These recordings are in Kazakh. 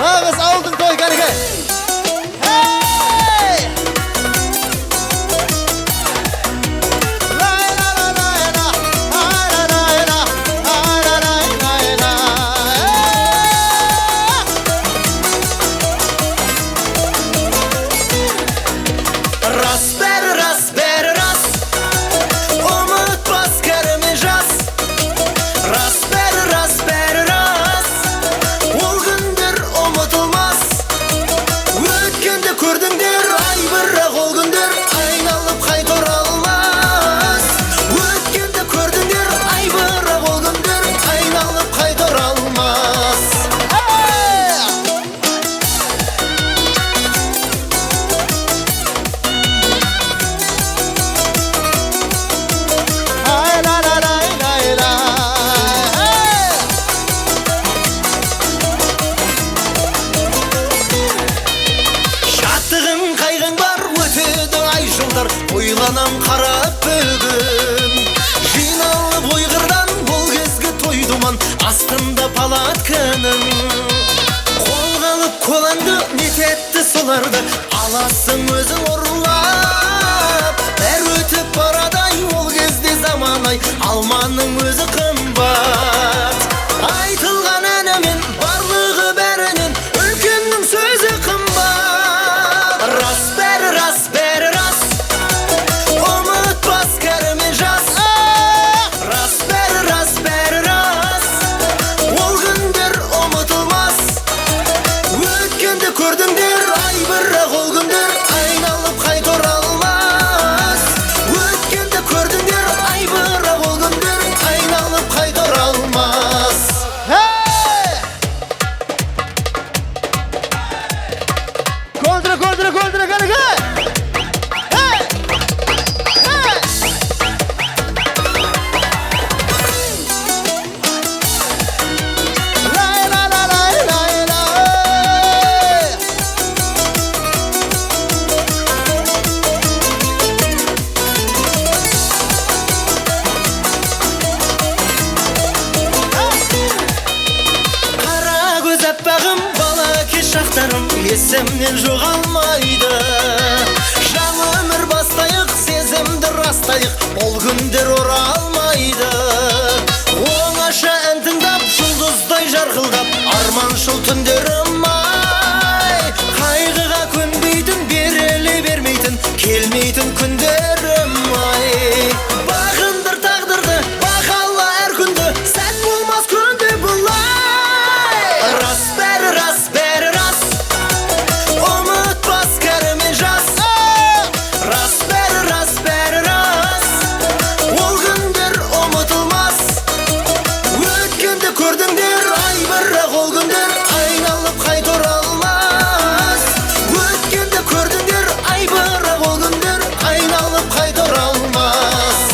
Nağız aldın toy kanka. Ойланам қарап бүгін жиналып ойғырдан бұл кезгі той думан астында палатканың қолға алып қолаңды нететті соларды аласың өзің ұрлап бәрі өтіп барадай ол кезде заман-ай алманың өзі қымбат айтылған әнімен барлығы бәрінен үлкеннің сөзі қымбат рас бәрі рас бәрі рас көрдіңдер ай бірақ ол күндер айналып қайта оралмас өткенді көрдіңдер ай бірақ ол күндер айналып қайта оралмас Контра канка. Есімнен жоғалмайды жаңа өмір бастайық сезімді растайық ол күндер оралмайды оңаша ән тыңдап жұлдыздай жарқылдап арманшыл түндерім ай қайғыға көнбейтін беріле бермейтін келмейтін күндерім ай бағындыр тағдырды бағала әр күнді сәт болмас күнде бұлай рас бәрі рас бәрі рас көрдіңдер ай бірақ ол күндер айналып қайта оралмас өткенді көрдіңдер ай бірақ ол күндер айналып қайта оралмас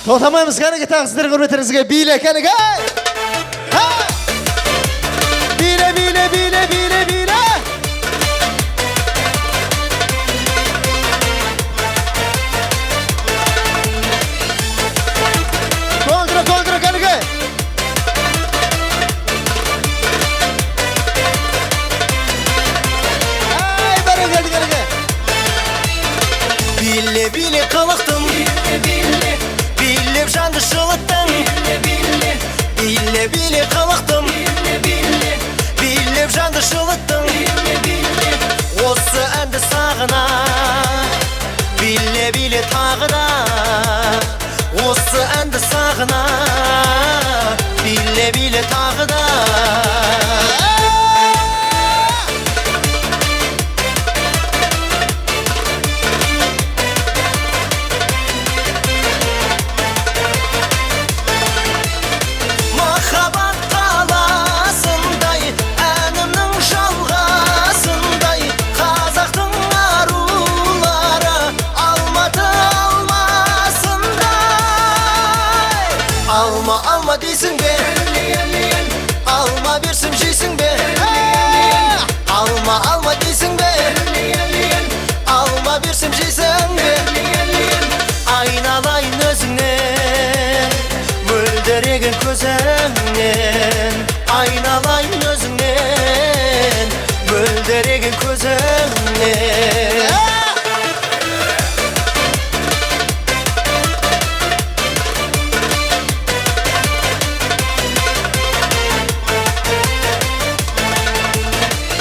Тоқтамаймыз кәнігі тағы сіздер құрметтеріңізге биле кәнігі. Биле, биле, биле, биле, биле. Контра кәнігі. Ай, бәрі кәнігі кәнігі. Биле, биле қалықтым билеп жанды жылыттың биле биле қалықтым билеп жанды жылыттың осы әнді сағына биле биле тағы да осы әнді сағына биле биле тағы да alma alma değilsin be мөлдіреген көзіңнен айналайын өзіңнен мөлдіреген көзіңнен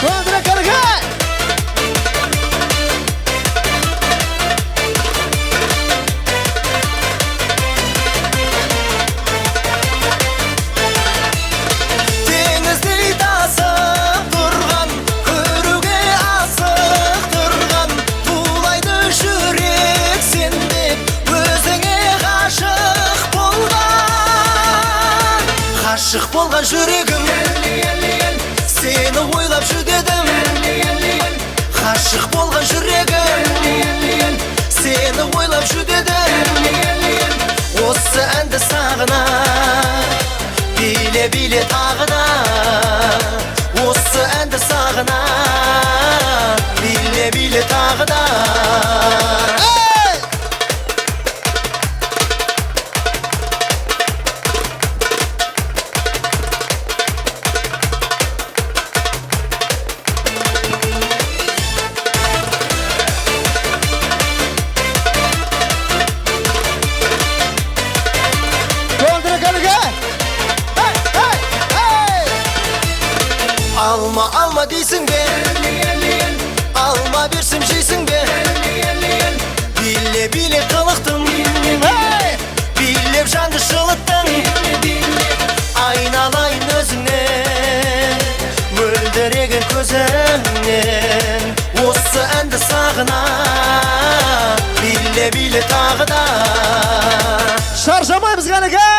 Контра кәнігі. теңіздей тасып тұрған көруге асық тұрған тулайды жүрек сен деп өзіңе ғашық болған жүрегім сені ойлап жүдедім ғашық болған жүрегім сені ойлап жүдедім осы әнді сағына биле биле тағы да осы әнді сағына биле биле тағы да Контра кәнігі. Алма алма дейсің бе алма берсем жейсің бе биле биле қылықтым билеп жанды жылыттың айналайын өзіңнен мөлдіреген көзіңнен осы әнді сағына биле биле тағы да Шаршамаймыз кәнігі.